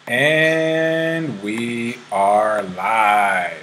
And we are live.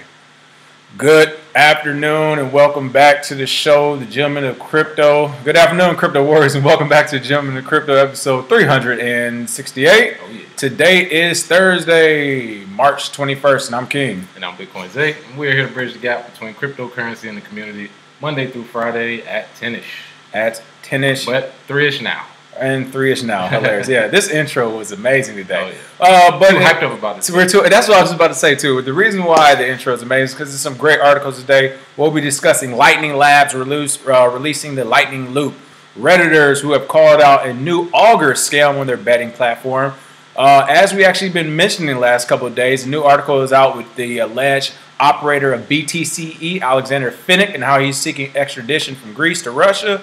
Good afternoon and welcome back to the show, The Gentlemen of Crypto. Good afternoon, Crypto Warriors, and welcome back to The Gentlemen of Crypto episode 368. Oh, yeah. Today is Thursday, March 21st, and I'm King. And I'm Bitcoin Zay, and we're here to bridge the gap between cryptocurrency and the community Monday through Friday at 10-ish. At 10-ish. But 3-ish now. And 3-ish now. Hilarious. Yeah, this intro was amazing today. Oh, yeah. But too hyped up about it. That's what I was about to say, too. The reason why the intro is amazing is because there's some great articles today. We'll be discussing Lightning Labs releasing the Lightning Loop. Redditors who have called out a new Augur scam on their betting platform. As we actually been mentioning the last couple of days, a new article is out with the alleged operator of BTCE, Alexander Finnick, and how he's seeking extradition from Greece to Russia.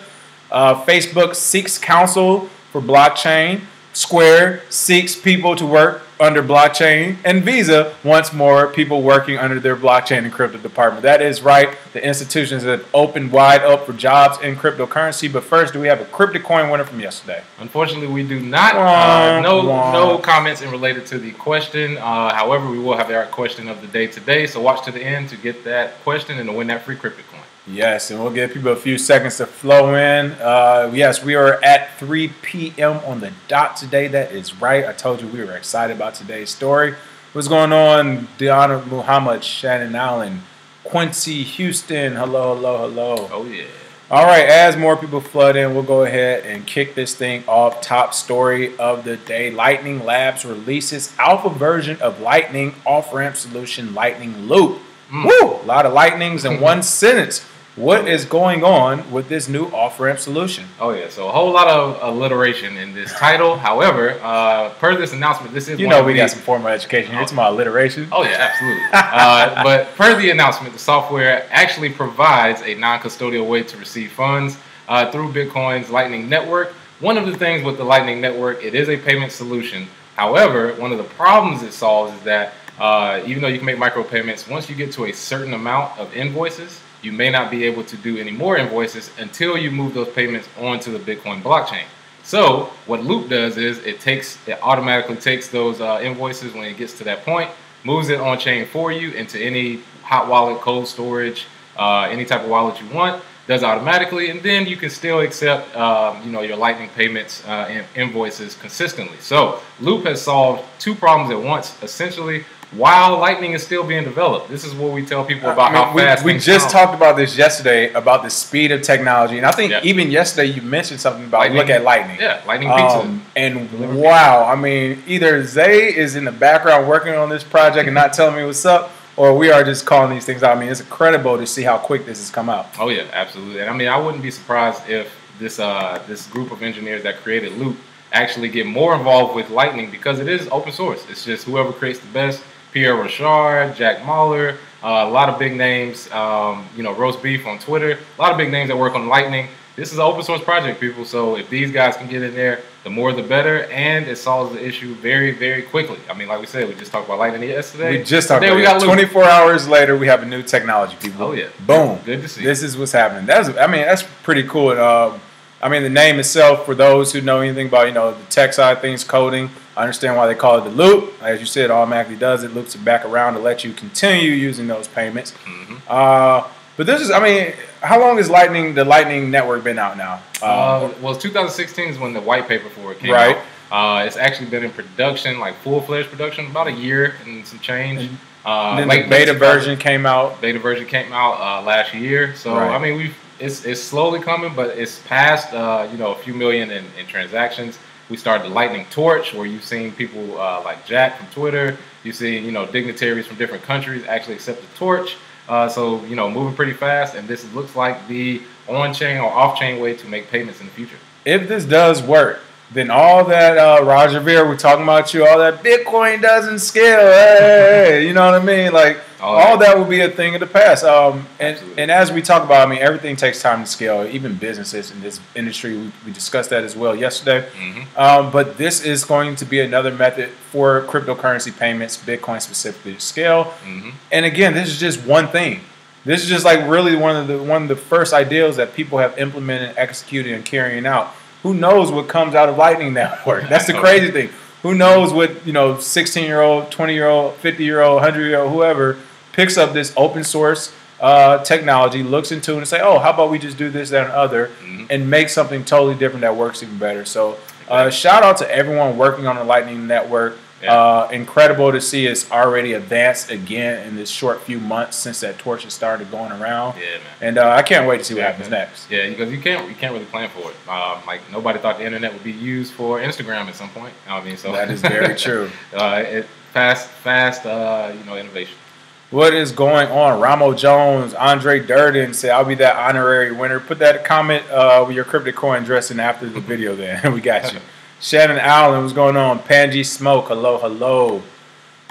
Facebook seeks counsel for blockchain. Square seeks people to work under blockchain. And Visa wants more people working under their blockchain and crypto department. That is right. The institutions have opened wide up for jobs in cryptocurrency. But first, do we have a CryptoCoin winner from yesterday? Unfortunately, we do not. No comments in related to the question. However, we will have our question of the day today. So watch to the end to get that question and to win that free CryptoCoin. Yes, and we'll give people a few seconds to flow in. Yes, we are at 3 p.m. on the dot today. That is right. I told you we were excited about today's story. What's going on? Deanna Muhammad, Shannon Allen, Quincy Houston. Hello, hello, hello. Oh, yeah. All right, as more people flood in, we'll go ahead and kick this thing off. Top story of the day. Lightning Labs releases alpha version of Lightning off-ramp solution Lightning Loop. Woo! A lot of lightnings in one sentence. What is going on with this new off-ramp solution? Oh, yeah. So a whole lot of alliteration in this title. However, per this announcement, this is we got some formal education here. It's my alliteration. Oh, yeah, absolutely. But per the announcement, the software actually provides a non-custodial way to receive funds through Bitcoin's Lightning Network. One of the things with the Lightning Network, it is a payment solution. However, one of the problems it solves is that even though you can make micropayments, once you get to a certain amount of invoices, you may not be able to do any more invoices until you move those payments onto the Bitcoin blockchain. So what Loop does is it automatically takes those invoices when it gets to that point, moves it on chain for you into any hot wallet, cold storage, any type of wallet you want, does automatically, and then you can still accept your Lightning payments and invoices consistently. So Loop has solved two problems at once, essentially, while Lightning is still being developed. This is what we tell people about how fast we just talked about this yesterday, about the speed of technology. And I think even yesterday you mentioned something about Lightning, look at Lightning. Yeah, Lightning Pizza. And wow, I mean, either Zay is in the background working on this project and not telling me what's up, or we are just calling these things out. I mean, it's incredible to see how quick this has come out. Oh, yeah, absolutely. And I mean, I wouldn't be surprised if this group of engineers that created Loop actually get more involved with Lightning because it is open source. It's just whoever creates the best. Pierre Rochard, Jack Mahler, a lot of big names, Roast Beef on Twitter, a lot of big names that work on Lightning. This is an open source project, people, so if these guys can get in there, the more the better, and it solves the issue very, very quickly. I mean, like we said, we just talked about Lightning yesterday. We just talked about it. 24 hours later, we have a new technology, people. Oh, yeah. Boom. Good to see. This is what's happening. That's pretty cool. I mean, the name itself, for those who know anything about, the tech side of things, coding, I understand why they call it the loop. As you said, it automatically does. It loops it back around to let you continue using those payments. Mm-hmm. But this is, how long has the Lightning Network been out now? 2016 is when the white paper for it came out. It's actually been in production, like full-fledged production, about a year and some change. And then the beta version came out. Beta version came out last year. So, I mean, it's slowly coming, but it's past, a few million in transactions. We started the Lightning Torch, where you've seen people like Jack from Twitter. You've seen, dignitaries from different countries actually accept the torch. So, moving pretty fast. And this looks like the on-chain or off-chain way to make payments in the future. If this does work, then all that Roger Ver, we're talking about you, all that Bitcoin doesn't scale. Hey, you know what I mean? Like, all that will be a thing of the past. And as we talk about, everything takes time to scale, even businesses in this industry. We discussed that as well yesterday. Mm-hmm. But this is going to be another method for cryptocurrency payments, Bitcoin specifically, to scale. Mm-hmm. And again, this is just one thing. This is just like really one of the first ideals that people have implemented, executed, and carrying out. Who knows what comes out of Lightning Network? That's the crazy thing. Who knows what 16-year-old, 20-year-old, 50-year-old, 100-year-old, whoever picks up this open source technology, looks into it, and say, oh, how about we just do this, that, and other, and make something totally different that works even better. So shout out to everyone working on the Lightning Network. Yeah. Incredible to see it's already advanced again in this short few months since that torch has started going around. Yeah, man. And I can't wait to see what happens next. Yeah, because you can't really plan for it. Like nobody thought the internet would be used for Instagram at some point. I mean, so that is very true. Fast, innovation. What is going on? Ramo Jones, Andre Durden said, I'll be that honorary winner. Put that comment with your cryptic coin dressing after the video then. We got you. Shannon Allen, what's going on? Panji Smoke, hello.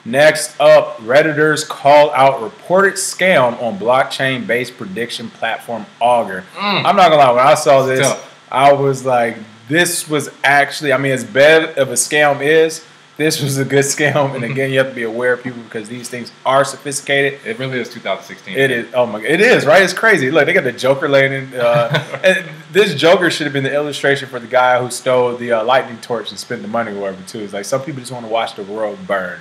Next up, Redditors call out reported scam on blockchain-based prediction platform Augur. I'm not gonna lie, when I saw this, I was like, this was actually, I mean, as bad of a scam is, this was a good scam. And again, you have to be aware of people because these things are sophisticated. It really is 2016. It is. Oh my God, it is, right? It's crazy. Look, they got the Joker laying in. And this Joker should have been the illustration for the guy who stole the lightning torch and spent the money or whatever too. It's like some people just want to watch the world burn.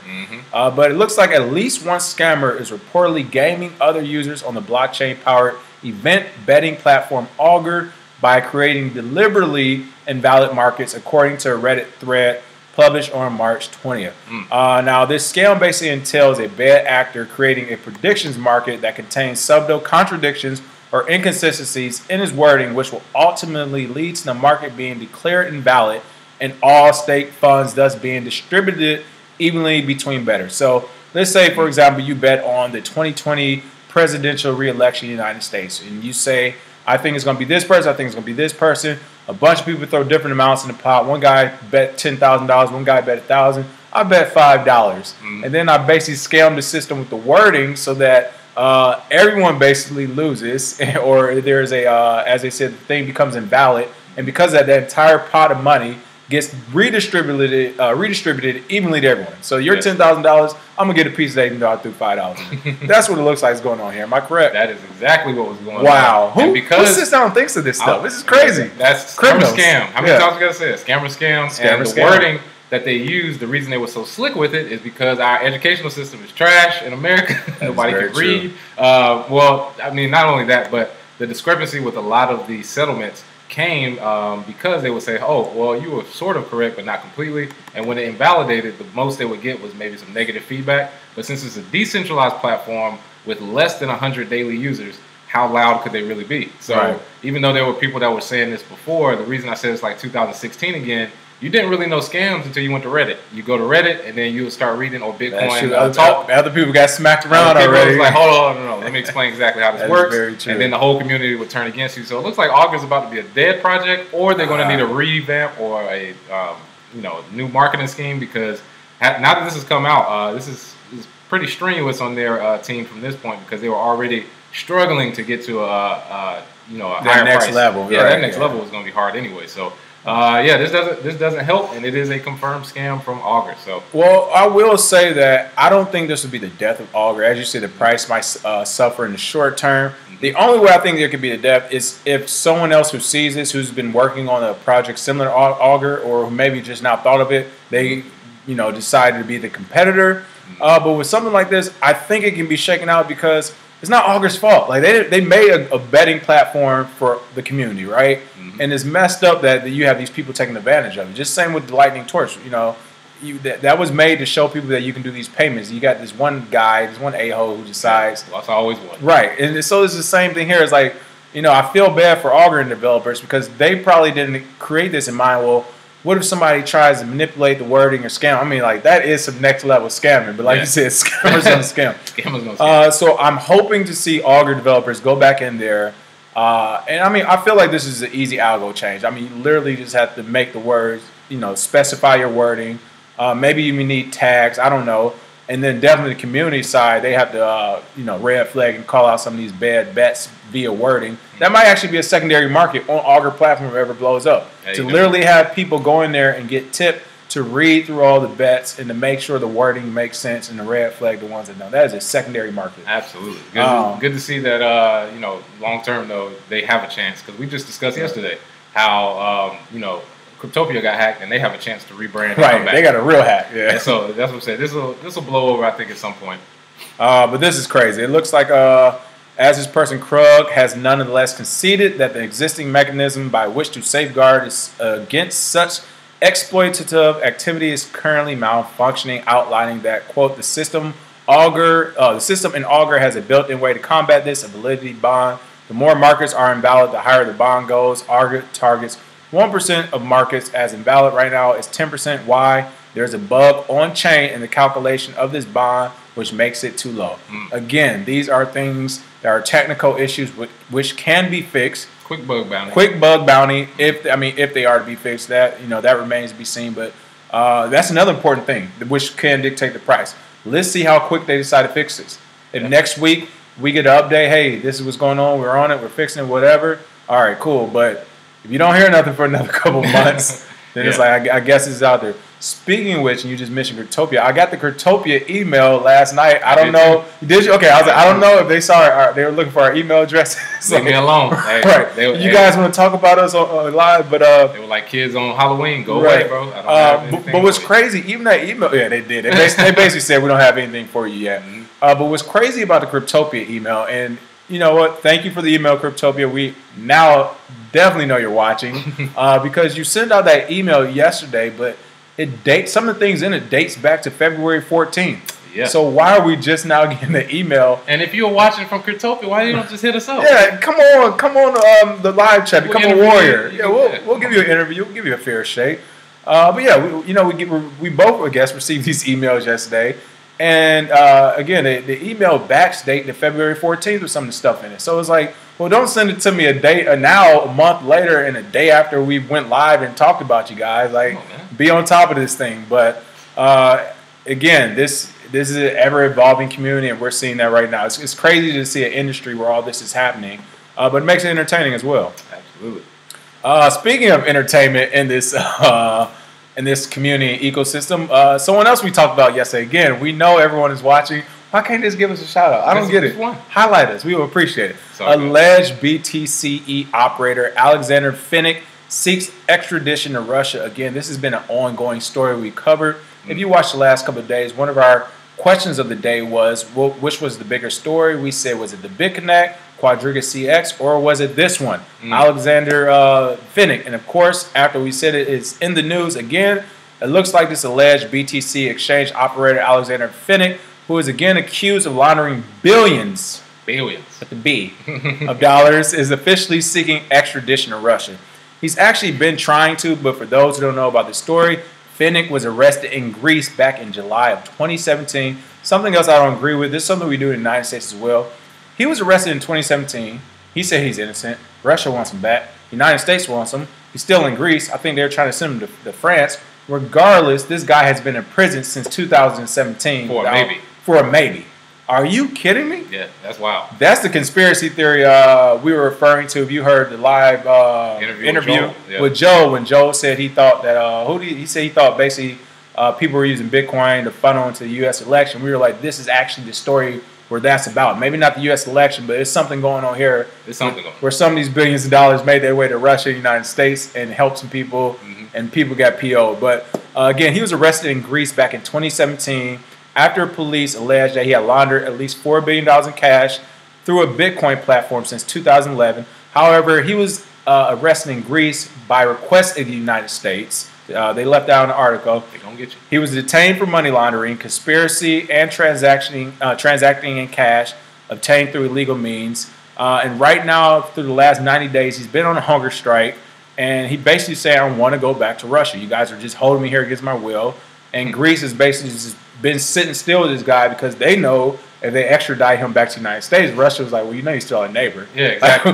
But it looks like at least one scammer is reportedly gaming other users on the blockchain-powered event betting platform Augur by creating deliberately invalid markets, according to a Reddit thread published on March 20th. Now, this scam basically entails a bad actor creating a predictions market that contains subtle contradictions or inconsistencies in his wording, which will ultimately lead to the market being declared invalid and all stake funds thus being distributed evenly between bettors. So let's say, for example, you bet on the 2020 presidential re-election in the United States, and you say, I think it's going to be this person, I think it's going to be this person. A bunch of people throw different amounts in the pot. One guy bet $10,000. One guy bet $1,000. I bet $5. And then I basically scam the system with the wording so that everyone basically loses, or there's a, as they said, the thing becomes invalid. And because of that entire pot of money gets redistributed evenly to everyone. So your $10,000, I'm going to get a piece of that even though I threw $5. That's what it looks like is going on here. Am I correct? That is exactly what was going on. Wow. Who sits down and thinks of this stuff? This is crazy. That's criminal scam. How many times we got to say it? Scammer scam. And the wording that they use, the reason they were so slick with it is because our educational system is trash in America. Nobody can read. Well, I mean, not only that, but the discrepancy with a lot of the settlements came because they would say, oh, well, you were sort of correct, but not completely. And when it invalidated, the most they would get was maybe some negative feedback. But since it's a decentralized platform with less than 100 daily users, how loud could they really be? So even though there were people that were saying this before, the reason I said it's like 2016 again, you didn't really know scams until you went to Reddit. You go to Reddit, and then you would start reading on Bitcoin. Other people got smacked around already. Was like, hold on, no. Let me explain exactly how this works. Very true. And then the whole community would turn against you. So it looks like Augur's about to be a dead project, or they're going to need a revamp or a new marketing scheme, because now that this has come out, this is pretty strenuous on their team from this point, because they were already struggling to get to a higher next price. level. Yeah, that next level is going to be hard anyway. So. This doesn't help, and it is a confirmed scam from Augur. So, well, I will say that I don't think this would be the death of Augur. As you said, the price might suffer in the short term. The only way I think there could be the death is if someone else who sees this, who's been working on a project similar to Augur, or who maybe just now thought of it, they decided to be the competitor. But with something like this, I think it can be shaken out because it's not Augur's fault. Like they made a betting platform for the community, right? And it's messed up that you have these people taking advantage of it. Just same with the Lightning Torch. That was made to show people that you can do these payments. You got this one guy, this one a-hole who decides. That's always one. Right. And so it's the same thing here. It's like, I feel bad for Augur and developers because they probably didn't create this in mind. Well, what if somebody tries to manipulate the wording or scam? I mean, like, that is some next level scamming. But like you said, scammers gonna scam. Scammers gonna scam. So I'm hoping to see Augur developers go back in there. And I mean, I feel like this is an easy algo change. I mean, you literally just have to make the words, specify your wording. Maybe you need tags. I don't know. And then definitely the community side, they have to, red flag and call out some of these bad bets via wording. That might actually be a secondary market on Augur platform if it ever blows up. To literally have people go in there and get tipped to read through all the bets and to make sure the wording makes sense and the red flag the ones that don't. That is a secondary market. Absolutely. Good to see that, long term, though, they have a chance. Because we just discussed yesterday how, Cryptopia got hacked, and they have a chance to rebrand. And Right, come back. they got a real hack. Yeah. And so that's what I'm saying. This will blow over, I think, at some point. But this is crazy. It looks like as this person Krug has nonetheless conceded that the existing mechanism by which to safeguard is against such exploitative activity is currently malfunctioning, outlining that, quote, the system in Augur has a built-in way to combat this, a validity bond. The more markets are invalid, the higher the bond goes. Augur targets 1% of markets as invalid. Right now it's 10%. Why? There's a bug on chain in the calculation of this bond, which makes it too low. Again, these are things that are technical issues which can be fixed. Quick bug bounty. Quick bug bounty. If they are to be fixed, that that remains to be seen. But that's another important thing, which can dictate the price. Let's see how quick they decide to fix this. If next week we get an update, hey, this is what's going on, we're on it, we're fixing it, whatever. All right, cool. But if you don't hear nothing for another couple months, then it's like I guess it's out there. Speaking of which, and you just mentioned Cryptopia, I got the Cryptopia email last night. I don't know. Did you? Okay, I was like, I don't know if they saw they were looking for our email address. Leave me alone. Hey, right. You guys want to talk about us on live, but they were like kids on Halloween. Go away, bro. I don't have but what's crazy, even that email, they did. They basically said we don't have anything for you yet. But what's crazy about the Cryptopia email, and you know what? Thank you for the email, Cryptopia. We now definitely know you're watching because you sent out that email yesterday, but it dates some of the things in it dates back to February 14th. Yeah. So why are we just now getting the email? And if you're watching from Cryptopia, why you don't just hit us up? Yeah, come on the live chat, become a warrior. Yeah, we'll give you an interview. We'll give you a fair shake. But yeah, we both, I guess, received these emails yesterday. And again, the email backdate to February 14th with some of the stuff in it. So it's like, well, don't send it to me a month later and a day after we went live and talked about you guys. Like, be on top of this thing. But again, this is an ever-evolving community, and we're seeing that right now. It's crazy to see an industry where all this is happening, but it makes it entertaining as well. Absolutely. Speaking of entertainment in this community ecosystem, someone else we talked about yesterday. Again, we know everyone is watching. Why can't you just give us a shout out? I don't get it. Highlight us. We will appreciate it. Alleged BTCE operator Alexander Finnick seeks extradition to Russia. Again, this has been an ongoing story we covered. If you watched the last couple of days, one of our questions of the day was, which was the bigger story? We said, was it the BitConnect, Quadriga CX, or was it this one, Alexander Finnick? And of course, after we said it's in the news again, it looks like this alleged BTC exchange operator Alexander Finnick, who is again accused of laundering billions with the B of dollars, is officially seeking extradition to Russia. He's actually been trying to, but for those who don't know about the story, Finnick was arrested in Greece back in July of 2017. Something else I don't agree with. This is something we do in the United States as well. He was arrested in 2017. He said he's innocent. Russia wants him back. The United States wants him. He's still in Greece. I think they're trying to send him to France. Regardless, this guy has been in prison since 2017. For a maybe. Are you kidding me? Yeah, that's wild. That's the conspiracy theory we were referring to. If you heard the live interview with Joe, when Joe said he thought that he said he thought basically people were using Bitcoin to funnel into the U.S. election. We were like, this is actually the story where that's about. Maybe not the U.S. election, but it's something going on here. There's something going on. Where some of these billions of dollars made their way to Russia and the United States and helped some people, and people got PO'd. But again, he was arrested in Greece back in 2017. After police alleged that he had laundered at least $4 billion in cash through a Bitcoin platform since 2011. However, he was arrested in Greece by request of the United States. They left out an article. They're gonna get you. He was detained for money laundering, conspiracy, and transacting in cash obtained through illegal means. And right now, through the last 90 days, he's been on a hunger strike. And he basically said, I want to go back to Russia. You guys are just holding me here against my will. And Greece has basically just been sitting still with this guy because they know if they extradite him back to the United States, Russia was like, well, you know, you're still a neighbor. Yeah, exactly.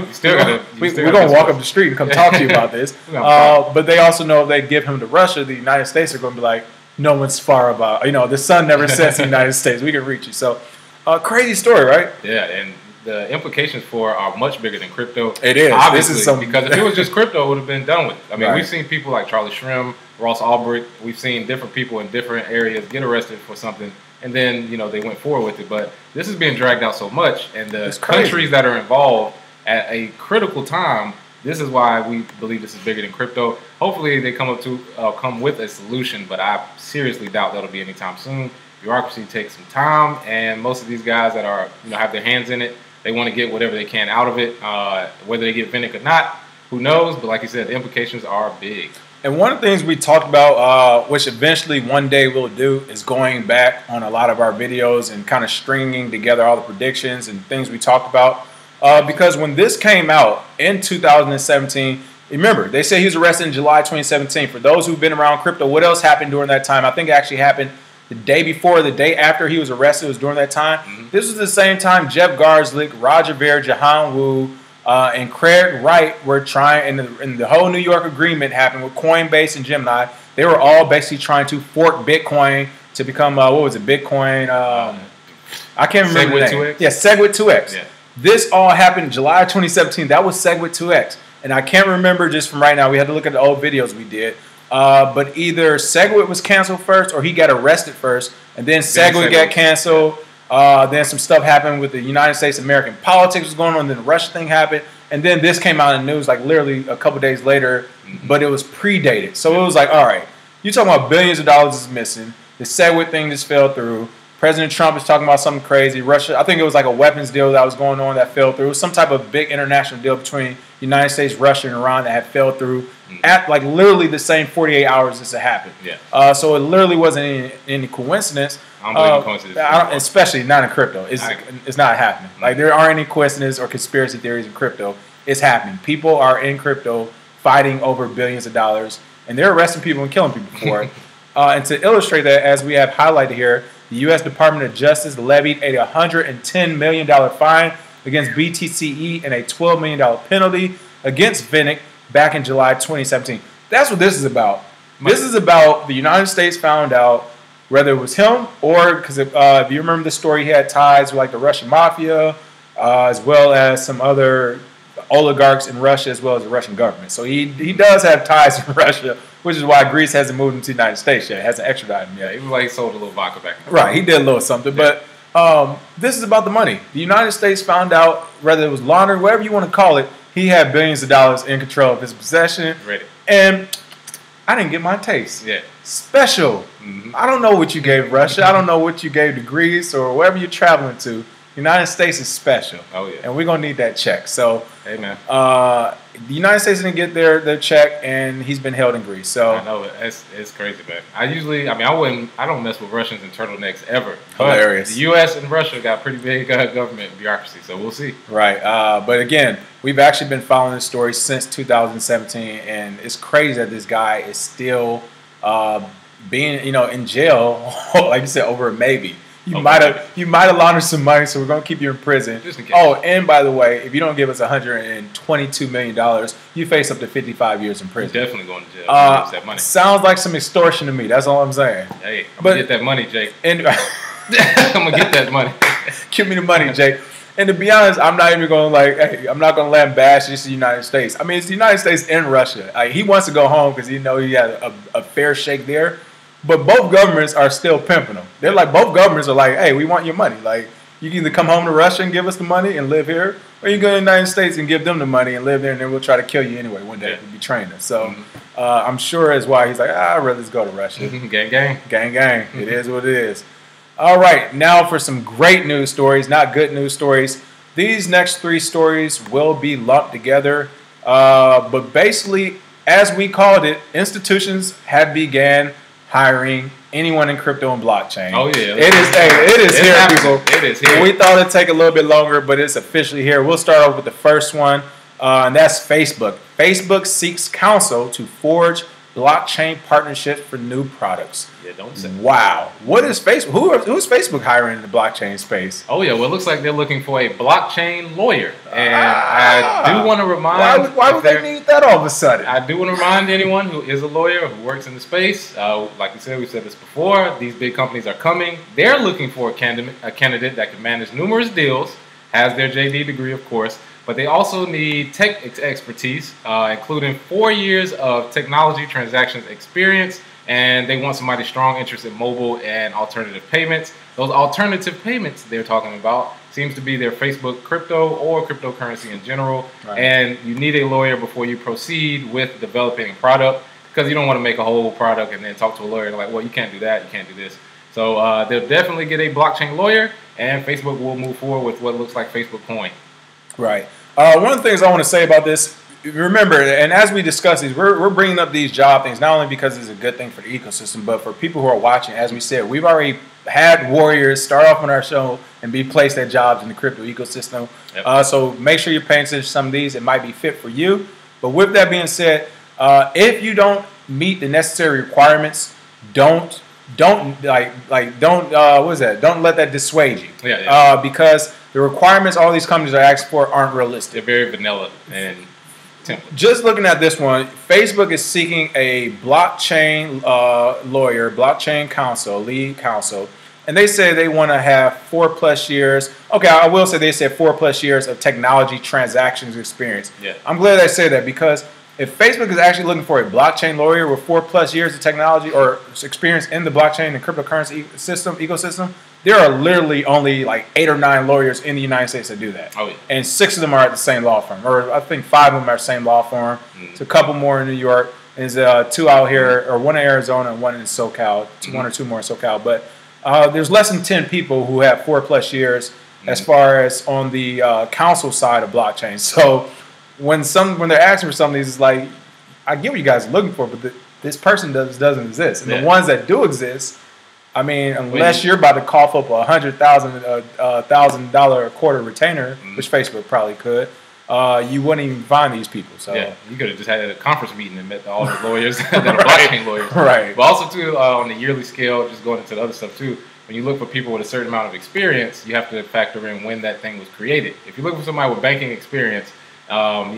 We're going to walk up the street and come talk to you about this. But they also know if they give him to Russia, the United States are going to be like, no one's far about, the sun never sets in the United States. We can reach you. So, crazy story, right? Yeah, and the implications for are much bigger than crypto. It is. Obviously, this is because if it was just crypto, it would have been done with it. I mean, we've seen people like Charlie Shrem, Ross Ulbricht. We've seen different people in different areas get arrested for something, and then they went forward with it. But this is being dragged out so much, and the countries that are involved at a critical time This is why we believe this is bigger than crypto. Hopefully they come with a solution, but I seriously doubt that'll be anytime soon. Bureaucracy takes some time, and most of these guys that are have their hands in it, they want to get whatever they can out of it. Whether they get Vinnick or not, who knows? But like you said, the implications are big. And one of the things we talked about, which eventually one day we'll do, is going back on a lot of our videos and kind of stringing together all the predictions and things we talked about. Because when this came out in 2017, remember, they say he was arrested in July 2017. For those who've been around crypto, what else happened during that time? I think it actually happened the day before, the day after he was arrested. It was during that time. Mm-hmm. This was the same time Jeff Garslick, Roger Ver, Jahan Wu, and Craig Wright were trying, and the whole New York agreement happened with Coinbase and Gemini. They were all basically trying to fork Bitcoin to become, what was it, Bitcoin? I can't remember the name. 2X? Yeah, SegWit 2X. Yeah. This all happened in July 2017. That was SegWit 2X. And I can't remember just from right now. We had to look at the old videos we did. But either SegWit was canceled first or he got arrested first. And then SegWit got canceled. Then some stuff happened with the United States American politics was going on. Then the Russia thing happened. And then this came out in the news like literally a couple days later. Mm-hmm. But it was predated. So it was like, all right, you're talking about billions of dollars is missing. The SegWit thing just fell through. President Trump is talking about something crazy. Russia, I think it was like a weapons deal that was going on that fell through. It was some type of big international deal between the United States, Russia, and Iran that had fell through at like literally the same 48 hours this had happened. Yeah. So it literally wasn't any coincidence. I don't believe in coincidence. Especially not in crypto. It's not happening. Like there aren't any coincidences or conspiracy theories in crypto. It's happening. People are in crypto fighting over billions of dollars, and they're arresting people and killing people for it. And to illustrate that, as we have highlighted here, the U.S. Department of Justice levied a $110 million fine against BTCE and a $12 million penalty against Vinnick back in July 2017. That's what this is about. This is about the United States found out whether it was him or, because if you remember the story, he had ties with like the Russian mafia as well as some other oligarchs in Russia as well as the Russian government. So he does have ties in Russia, which is why Greece hasn't moved into the United States yet. It hasn't extradited him yet. Even like he sold a little vodka back. Right, he did a little something. Yeah. But this is about the money. The United States found out, whether it was laundering, whatever you want to call it, he had billions of dollars in control of his possession. Ready. And I didn't get my taste. Yeah. Special. Mm-hmm. I don't know what you gave Russia. I don't know what you gave to Greece or wherever you're traveling to. The United States is special. Oh, yeah. And we're going to need that check. So, hey, man. The United States didn't get their check, and he's been held in Greece. So I know it's crazy, man. I don't mess with Russians and turtlenecks ever. Hilarious. But the U.S. and Russia got pretty big government bureaucracy, so we'll see. Right. But again, we've actually been following this story since 2017, and it's crazy that this guy is still being, in jail, like you said, over a maybe. You might have laundered some money, so we're gonna keep you in prison. Just in case. Oh, and by the way, if you don't give us $122 million, you face up to 55 years in prison. You're definitely going to jail. That money. Sounds like some extortion to me. That's all I'm saying. Hey, I'm gonna get that money, Jake. And I'm gonna get that money. Give me the money, Jake. And to be honest, I'm not even going to I'm not going to let him bash just the United States. I mean, it's the United States and Russia. He wants to go home because he had a fair shake there. But both governments are still pimping them. They're like, both governments are like, hey, we want your money. Like, you can either come home to Russia and give us the money and live here, or you go to the United States and give them the money and live there, and then we'll try to kill you anyway one day. We'll be trained us. So I'm sure that's why he's like, I'd rather just go to Russia. Gang, gang. Gang, gang. It is what it is. All right, now for some great news stories, not good news stories. These next three stories will be lumped together. But basically, as we called it, institutions have began hiring anyone in crypto and blockchain. Oh yeah, it is here, people. It is here. We thought it'd take a little bit longer, but it's officially here. We'll start off with the first one, and that's Facebook. Facebook seeks counsel to forge blockchain partnerships for new products. Yeah, don't say. Wow, what is Facebook? Who's Facebook hiring in the blockchain space? Oh yeah, well, it looks like they're looking for a blockchain lawyer, and I do want to remind. Why would they need that all of a sudden? I do want to remind anyone who is a lawyer who works in the space. Like we said this before. These big companies are coming. They're looking for a candidate that can manage numerous deals, has their JD degree, of course. But they also need tech expertise, including 4 years of technology transactions experience, and they want somebody strong interest in mobile and alternative payments. Those alternative payments they're talking about seems to be their Facebook crypto or cryptocurrency in general. Right. And you need a lawyer before you proceed with developing a product, because you don't want to make a whole product and then talk to a lawyer and like, well, you can't do that, you can't do this. So they'll definitely get a blockchain lawyer, and Facebook will move forward with what looks like Facebook Coin. Right. One of the things I want to say about this, remember, and as we discuss these, we're bringing up these job things not only because it's a good thing for the ecosystem, but for people who are watching. As we said, we've already had warriors start off on our show and be placed at jobs in the crypto ecosystem. Yep. So make sure you're paying attention to some of these. It might be fit for you. But with that being said, if you don't meet the necessary requirements, don't what is that? Don't let that dissuade you. Yeah. Because the requirements all these companies are asking for aren't realistic. They're very vanilla and template. Just looking at this one, Facebook is seeking a blockchain lawyer, blockchain counsel, lead counsel, and they say they want to have 4+ years. Okay, I will say they said 4+ years of technology transactions experience. Yeah. I'm glad they say that, because if Facebook is actually looking for a blockchain lawyer with 4+ years of technology or experience in the blockchain and cryptocurrency ecosystem, there are literally only like 8 or 9 lawyers in the United States that do that. Oh, yeah. And 6 of them are at the same law firm, or I think 5 of them are the same law firm. It's a couple more in New York. There's 2 out here, or 1 in Arizona and 1 in SoCal, 1 or 2 more in SoCal. But there's less than 10 people who have 4+ years as far as on the counsel side of blockchain. So when they're asking for some of these, it's like, I get what you guys are looking for, but this person doesn't exist. And the ones that do exist, I mean, unless you're about to cough up $100,000 a quarter retainer, which Facebook probably could, you wouldn't even find these people. So yeah, you could have just had a conference meeting and met all the lawyers that are blockchain lawyers. Right. But also too, on the yearly scale, just going into the other stuff too, when you look for people with a certain amount of experience, you have to factor in when that thing was created. If you look for somebody with banking experience, or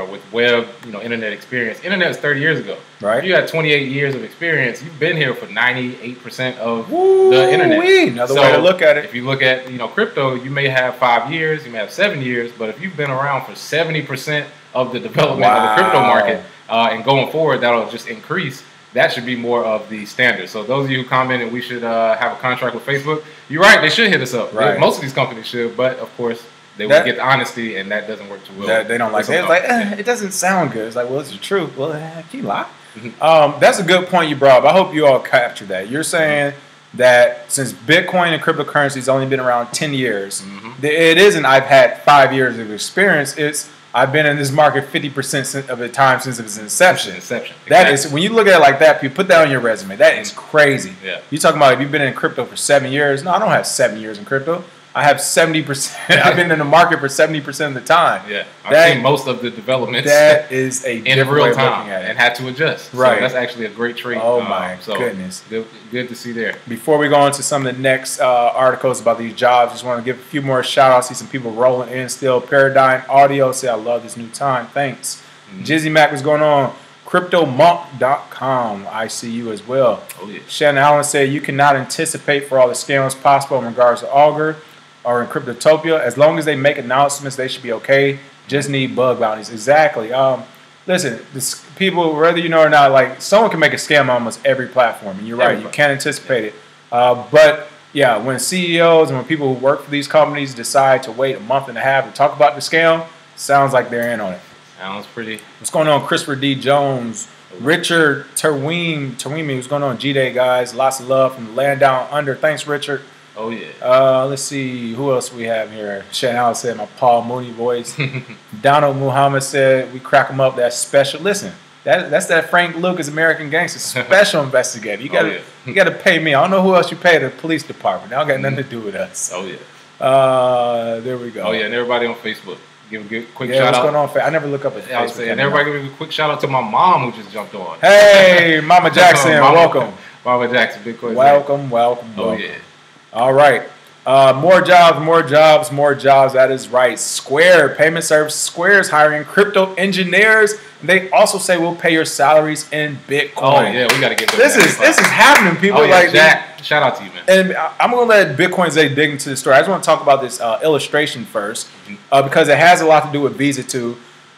with web, internet experience. Internet was 30 years ago. Right. If you got 28 years of experience, you've been here for 98% of the internet. Another way to look at it. If you look at, crypto, you may have 5 years, you may have 7 years, but if you've been around for 70% of the development of the crypto market, and going forward, that'll just increase. That should be more of the standard. So those of you who commented we should have a contract with Facebook, you're right, they should hit us up. Right. Most of these companies should, but of course, they will get the honesty, and that doesn't work too well. They don't like it. It's like, it doesn't sound good. It's like, well, it's the truth. Well, can you lie? That's a good point you brought up. I hope you all captured that. You're saying that since Bitcoin and cryptocurrency has only been around 10 years, it isn't I've had 5 years of experience. It's I've been in this market 50% of the time since its inception. That is, when you look at it like that, people put that on your resume. That is crazy. Yeah. You're talking about if you've been in crypto for 7 years. No, I don't have 7 years in crypto. I have 70%. I've been in the market for 70% of the time. Yeah, I've seen most of the developments. That is a in real time and had to adjust. Right, so that's actually a great trait. Oh my goodness, good to see there. Before we go on to some of the next articles about these jobs, just want to give a few more shout outs. See some people rolling in still. Paradigm Audio say I love this new time. Thanks. Jizzy Mac, what's going on? CryptoMonk.com. I see you as well. Oh yeah. Shannon Allen said you cannot anticipate for all the scams possible in regards to Augur or in Cryptotopia. As long as they make announcements, they should be okay. Just need bug bounties. Exactly. Listen, people, whether you know or not, like someone can make a scam on almost every platform, and you're right. You can't anticipate it. But yeah, when CEOs and when people who work for these companies decide to wait a month and a half to talk about the scam, sounds like they're in on it. Sounds pretty. What's going on, Christopher D. Jones? Richard Terwimi, what's going on, G-Day, guys? Lots of love from the land down under. Thanks, Richard. Oh, yeah. Let's see. Who else we have here? Shannon said my Paul Mooney voice. Donald Muhammad said we crack them up. That's special. Listen, that's that Frank Lucas American Gangster special investigator. You got to pay me. I don't know who else you pay the police department. That don't got nothing to do with us. Oh, yeah. There we go. Oh, yeah. And everybody on Facebook. Give a quick shout what's out. Going on? I never look up at Facebook. I was saying, and everybody give a quick shout out to my mom who just jumped on. Hey, Mama Jackson, welcome. Mama Jackson, Bitcoin. Welcome. Oh, yeah. All right. More jobs. That is right. Square Payment Service. Square is hiring crypto engineers. They also say we'll pay your salaries in Bitcoin. Oh yeah, we got to get this is happening, people. Oh, yeah, like Jack, shout out to you, man. And I'm gonna let Bitcoin Zay dig into the story. I just want to talk about this illustration first because it has a lot to do with Visa too.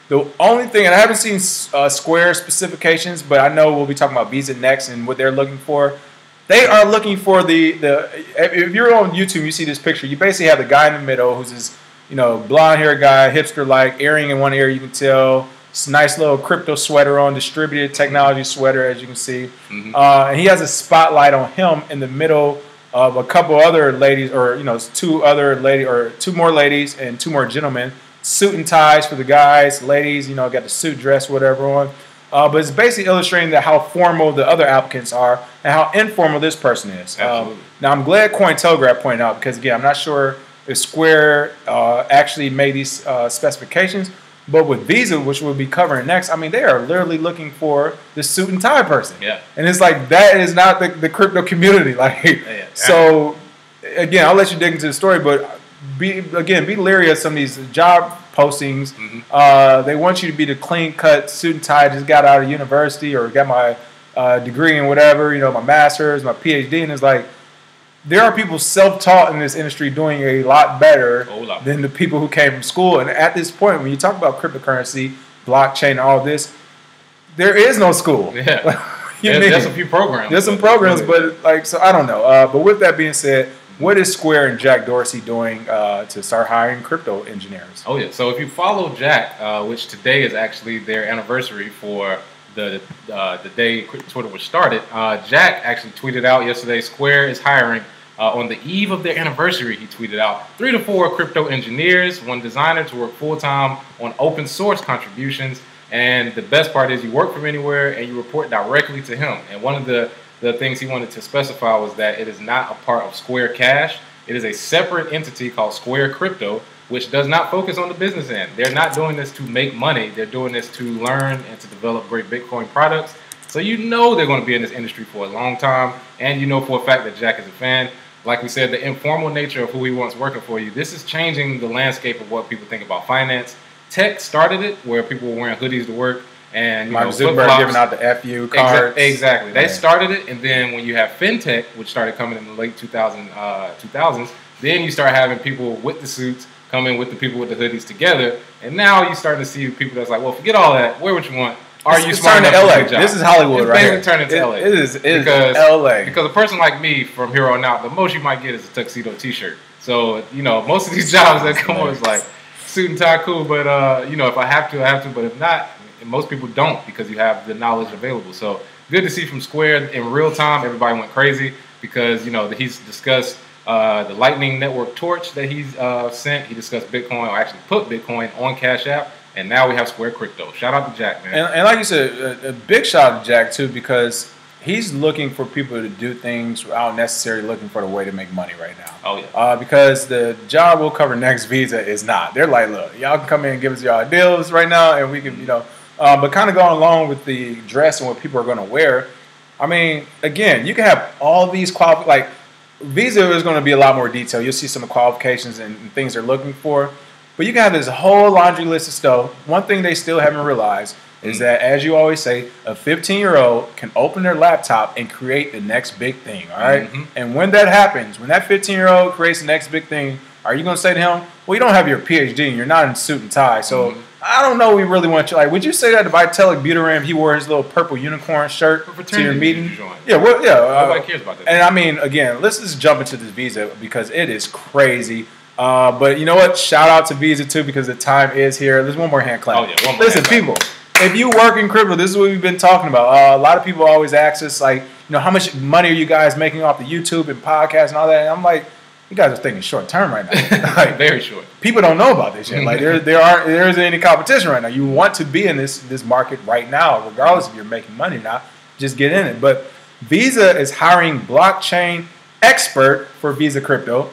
The only thing, and I haven't seen Square specifications, but I know we'll be talking about Visa next and what they're looking for. They are looking for if you're on YouTube, you see this picture. You basically have the guy in the middle who's this, blonde hair guy, hipster like, earring in one ear. You can tell. It's a nice little crypto sweater on, distributed technology sweater, as you can see. And he has a spotlight on him in the middle of a couple other ladies, or two more ladies and two more gentlemen. Suit and ties for the guys, ladies, got the suit dress, whatever on. But it's basically illustrating how formal the other applicants are and how informal this person is. Now, I'm glad Cointelegraph pointed out, because, again, I'm not sure if Square actually made these specifications. But with Visa, which we'll be covering next, I mean, they are literally looking for the suit and tie person. Yeah. And it's like, that is not the crypto community. So, again, I'll let you dig into the story, but be leery of some of these job postings. They want you to be the clean-cut suit and tie, just got out of university or got my degree in whatever, my master's, my PhD, and it's like, there are people self-taught in this industry doing a lot better than the people who came from school. And at this point, when you talk about cryptocurrency, blockchain, all this, there is no school. Yeah. There's a few programs. There's some programs, but so I don't know. But with that being said, what is Square and Jack Dorsey doing to start hiring crypto engineers? Oh, yeah. So if you follow Jack, which today is actually their anniversary for the day Twitter was started, Jack actually tweeted out yesterday, Square is hiring, on the eve of their anniversary, he tweeted out 3 to 4 crypto engineers, 1 designer to work full-time on open source contributions. And the best part is you work from anywhere and you report directly to him. And one of the things he wanted to specify was that it is not a part of Square Cash. It is a separate entity called Square Crypto, which does not focus on the business end. They're not doing this to make money. They're doing this to learn and to develop great Bitcoin products. So they're going to be in this industry for a long time. And for a fact that Jack is a fan. Like we said, the informal nature of who he wants working for you, this is changing the landscape of what people think about finance. Tech started it, where people were wearing hoodies to work, and Mark Zuckerberg giving out the FU cards. Exactly. They started it, and then when you have fintech, which started coming in the late 2000s, then you start having people with the suits come in with the people with the hoodies together, and now you start to see people that's like, well, forget all that. Wear what you want. Are you smart enough to do the job? This is Hollywood, right here. It's basically turned into LA. It is LA. Because a person like me, from here on out, the most you might get is a tuxedo T-shirt. So most of these jobs that come on is like suit and tie, cool. But if I have to, I have to. But if not, most people don't, because you have the knowledge available. So good to see from Square in real time. Everybody went crazy because he's discussed the Lightning Network torch that he's sent. He discussed Bitcoin, or actually put Bitcoin on Cash App. And now we have Square Crypto. Shout out to Jack, man. And like you said, a big shout out to Jack, too, because he's looking for people to do things without necessarily looking for the way to make money right now. Oh, yeah. Because the job we'll cover next, Visa, is not. They're like, look, y'all can come in and give us y'all deals right now, and we can, but kind of going along with the dress and what people are going to wear. I mean, again, you can have all these like Visa is going to be a lot more detail. You'll see some of the qualifications and things they're looking for. But you can have this whole laundry list of stuff. One thing they still haven't realized is that, as you always say, a 15-year-old can open their laptop and create the next big thing, all right? And when that happens, when that 15-year-old creates the next big thing, are you going to say to him, well, you don't have your PhD and you're not in suit and tie, so I don't know we really want you. Like, would you say that to Vitalik Buterin if he wore his little purple unicorn shirt to your meeting? Yeah, well, yeah. Nobody cares about that. And I mean, again, let's just jump into this Visa because it is crazy. But you know what? Shout out to Visa too, because the time is here. There's one more hand clap. Oh, yeah, one more Listen, people, if you work in crypto, this is what we've been talking about. A lot of people always ask us, like, how much money are you guys making off the YouTube and podcasts and all that? And I'm like, you guys are thinking short term right now. Like, very short. People don't know about this shit. Like there isn't any competition right now. You want to be in this market right now, regardless if you're making money or not. Just get in it. But Visa is hiring blockchain expert for Visa Crypto.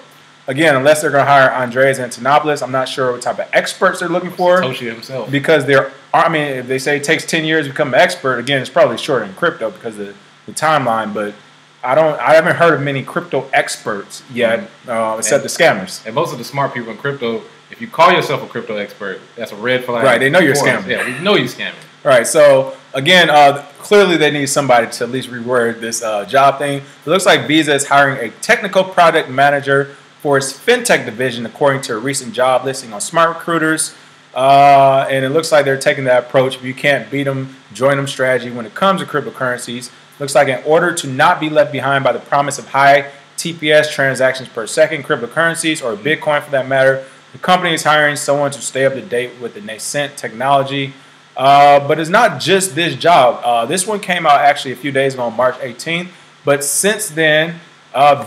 Again, unless they're going to hire Andreas Antonopoulos, I'm not sure what type of experts they're looking for. Satoshi himself. Because if they say it takes 10 years to become an expert, again, it's probably shorter in crypto because of the timeline. But I haven't heard of many crypto experts yet, except the scammers. And most of the smart people in crypto, if you call yourself a crypto expert, that's a red flag. Right, they know you're scamming. Yeah, we know you're scamming. Right, so again, clearly they need somebody to at least reword this job thing. It looks like Visa is hiring a technical product manager for its fintech division, according to a recent job listing on Smart Recruiters. And it looks like they're taking that approach. If you can't beat them, join them strategy when it comes to cryptocurrencies. Looks like in order to not be left behind by the promise of high TPS transactions per second, cryptocurrencies, or Bitcoin for that matter, the company is hiring someone to stay up to date with the nascent technology. But it's not just this job. This one came out actually a few days ago on March 18th. But since then,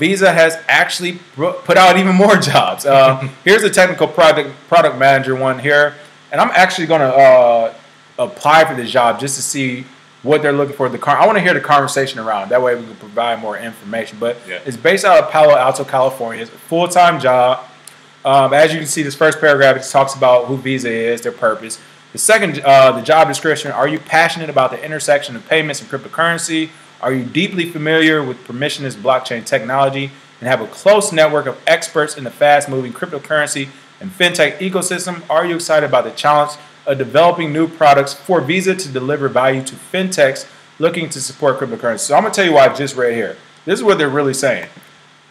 Visa has actually put out even more jobs. Here's the technical product manager one here. And I'm actually going to apply for this job just to see what they're looking for. I want to hear the conversation around. That way we can provide more information. But it's based out of Palo Alto, California. It's a full-time job. As you can see, this first paragraph, it talks about who Visa is, their purpose. The second, the job description, are you passionate about the intersection of payments and cryptocurrency? Are you deeply familiar with permissionless blockchain technology and have a close network of experts in the fast-moving cryptocurrency and fintech ecosystem? Are you excited about the challenge of developing new products for Visa to deliver value to fintechs looking to support cryptocurrency? So I'm going to tell you what I just read here. This is what they're really saying.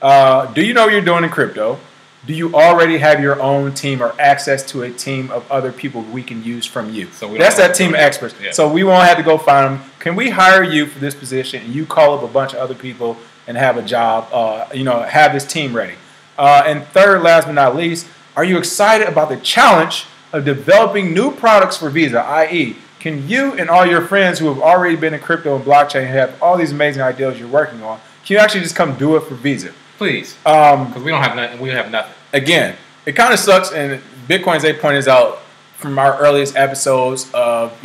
Do you know what you're doing in crypto? Do you already have your own team or access to a team of other people we can use from you? So that's that team of experts. Yeah. So we won't have to go find them. Can we hire you for this position and you call up a bunch of other people and have a job, have this team ready? And third, last but not least, are you excited about the challenge of developing new products for Visa, i.e., can you and all your friends who have already been in crypto and blockchain have all these amazing ideas you're working on, can you actually just come do it for Visa? Please, because we don't have nothing. We have nothing. Again, it kind of sucks, and Bitcoin's 8 pointed out from our earliest episodes of,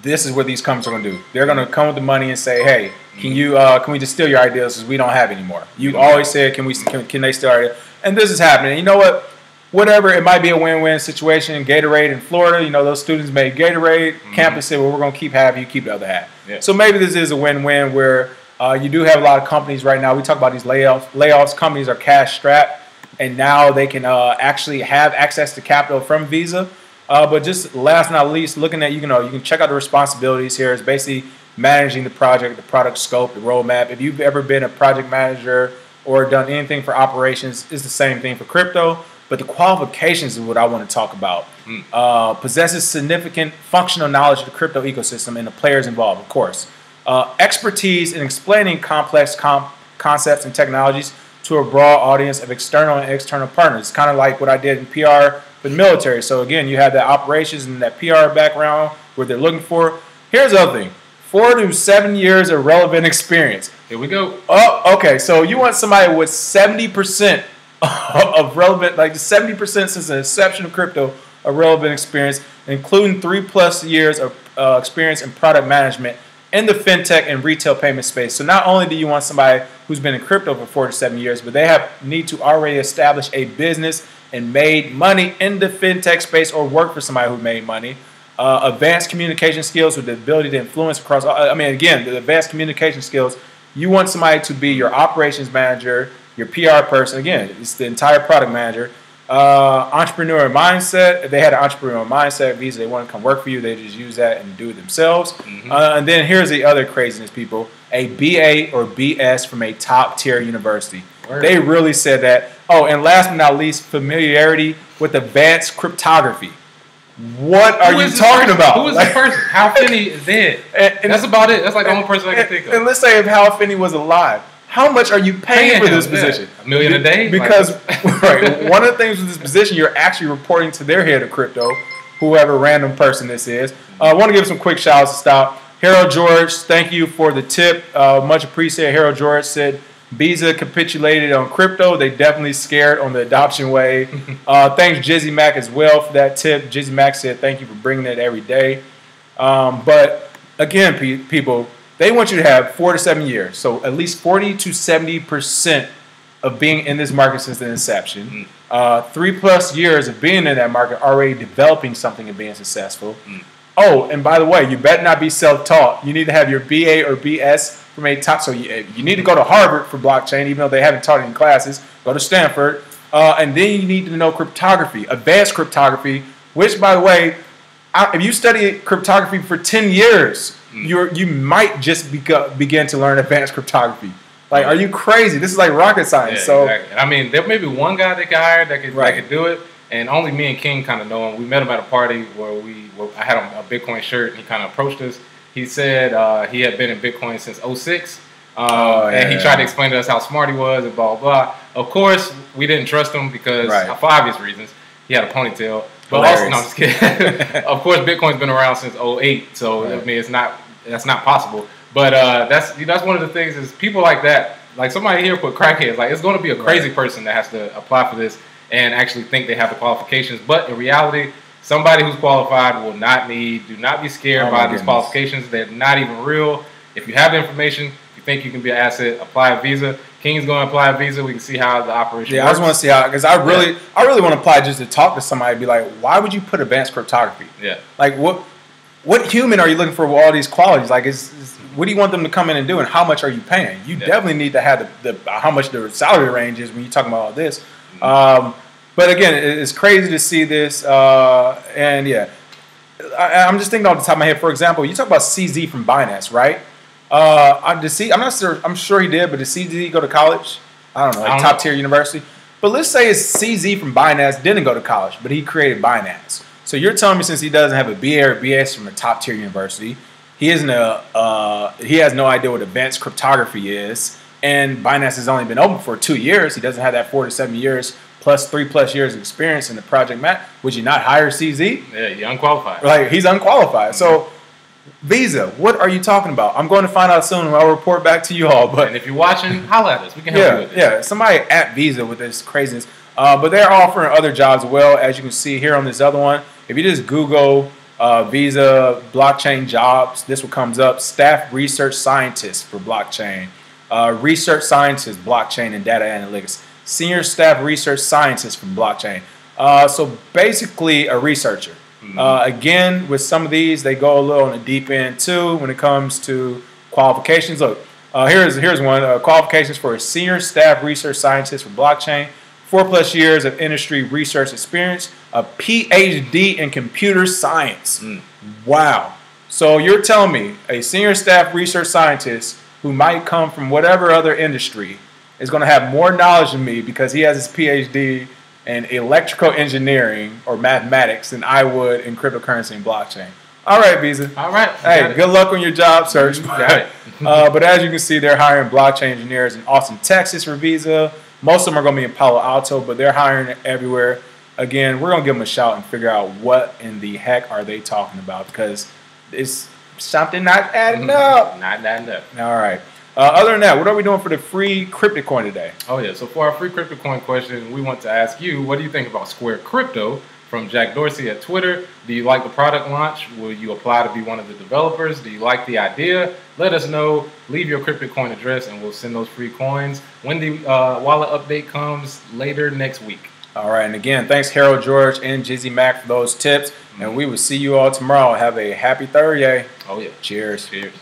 this is what these companies are going to do. They're going to come with the money and say, hey, can we just steal your ideas because we don't have any more? You always said, can they steal our ideas? And this is happening. You know what? Whatever, it might be a win-win situation. Gatorade in Florida, those students made Gatorade. Campus said, well, we're going to keep half, you keep the other half. Yeah. So maybe this is a win-win where you do have a lot of companies right now. We talk about these layoffs. Companies are cash strapped, and now they can actually have access to capital from Visa. But just last but not least, looking at, you can check out the responsibilities here. It's basically managing the project, the product scope, the roadmap. If you've ever been a project manager or done anything for operations, it's the same thing for crypto. But the qualifications is what I want to talk about. Possesses significant functional knowledge of the crypto ecosystem and the players involved, of course. Expertise in explaining complex concepts and technologies to a broad audience of external and external partners. It's kind of like what I did in PR for the military. So again, you have that operations and that PR background, what they're looking for. Here's the other thing. 4 to 7 years of relevant experience. Here we go. Oh, okay. So you want somebody with 70% of relevant, like 70% since the inception of crypto, of relevant experience, including 3+ years of experience in product management in the fintech and retail payment space. So not only do you want somebody who's been in crypto for 4 to 7 years, but they need to already establish a business and made money in the fintech space or work for somebody who made money. Advanced communication skills with the ability to influence across, again, the advanced communication skills. You want somebody to be your operations manager, your PR person. Again, it's the entire product manager. Entrepreneurial mindset. If they had an entrepreneurial mindset, Visa, they want to come work for you, they just use that and do it themselves. And then here's the other craziness, people. A BA or BS from a top tier university. Word. They really said that. Oh, and last but not least, familiarity with advanced cryptography. What are you talking about? Who is the person? Hal Finney is dead. And that's about it. That's like the only person I can think of. And let's say if Hal Finney was alive, how much are you paying for this position? $1 million a day? Because right, one of the things with this position, you're actually reporting to their head of crypto, whoever random person this is. I want to give some quick shout outs to stop. Harold George, thank you for the tip. Much appreciated. Harold George said, Visa capitulated on crypto. They definitely scared on the adoption wave. Thanks Jizzy Mac as well for that tip. Jizzy Mac said, thank you for bringing it every day. But again, people, they want you to have 4 to 7 years. So at least 40 to 70% of being in this market since the inception. 3+ years of being in that market, already developing something and being successful. Oh, and by the way, you better not be self-taught. You need to have your BA or BS from a top. So you need to go to Harvard for blockchain, even though they haven't taught it in classes. Go to Stanford. And then you need to know cryptography, advanced cryptography, which, by the way, if you study cryptography for 10 years, you might just begin to learn advanced cryptography. Like, are you crazy? This is like rocket science. Yeah, so exactly. I mean, there may be one guy that got hired that could do it, and only me and King kind of know him. We met him at a party where I had a Bitcoin shirt, and he kind of approached us, He said he had been in Bitcoin since '06. And he tried to explain to us how smart he was and blah, blah, blah. Of course, we didn't trust him because, for obvious reasons, he had a ponytail. But also, no, I'm just kidding. Of course, Bitcoin's been around since '08, so I mean, that's not possible. But that's one of the things is people like that, like somebody here put crackheads. Like it's going to be a crazy person that has to apply for this and actually think they have the qualifications. But in reality, somebody who's qualified will not need. Do not be scared by these qualifications. They're not even real. If you have the information, if you think you can be an asset, apply a visa. King's going to apply a visa. We can see how the operation works. I just want to see how, because I really want to apply just to talk to somebody and be like, why would you put advanced cryptography? Yeah. Like, what human are you looking for with all these qualities? Like, what do you want them to come in and do, and how much are you paying? You definitely need to have the how much the salary range is when you're talking about all this. But again, it's crazy to see this. And yeah, I'm just thinking off the top of my head. For example, you talk about CZ from Binance, right? I'm not sure. I'm sure he did, but did CZ go to college? I don't know, like top tier university. But let's say it's CZ from Binance didn't go to college, but he created Binance. So you're telling me since he doesn't have a BA or BS from a top tier university, he has no idea what advanced cryptography is, and Binance has only been open for 2 years. He doesn't have that 4 to 7 years plus 3+ years of experience in the project map. Would you not hire CZ? Yeah, you're unqualified. Like he's unqualified. So Visa, what are you talking about? I'm going to find out soon, and I'll report back to you all. But and if you're watching, holla at us. We can help you with it. Yeah, somebody at Visa with this craziness. But they're offering other jobs as well, as you can see here on this other one. If you just Google Visa blockchain jobs, this one comes up. Staff research scientist for blockchain. Research scientist, blockchain and data analytics. Senior staff research scientist for blockchain. So basically a researcher. Again, with some of these, they go a little on the deep end too when it comes to qualifications. Look, here's one. Qualifications for a senior staff research scientist for blockchain. 4+ years of industry research experience. A PhD in computer science. Wow. So you're telling me a senior staff research scientist who might come from whatever other industry is going to have more knowledge than me because he has his PhD in electrical engineering or mathematics than I would in cryptocurrency and blockchain. All right, Visa. All right. Hey, good luck on your job search. But as you can see, they're hiring blockchain engineers in Austin, Texas for Visa. Most of them are going to be in Palo Alto, but they're hiring everywhere. Again, we're going to give them a shout and figure out what in the heck are they talking about because it's something not adding up. Not adding up. All right. Other than that, what are we doing for the free CryptoCoin today? Oh, yeah. So for our free CryptoCoin question, we want to ask you, what do you think about Square Crypto from Jack Dorsey at Twitter? Do you like the product launch? Will you apply to be one of the developers? Do you like the idea? Let us know. Leave your CryptoCoin address, and we'll send those free coins when the wallet update comes later next week. All right. And again, thanks, Harold George and Jizzy Mac, for those tips. And we will see you all tomorrow. Have a happy Thursday. Oh, yeah. Cheers. Cheers.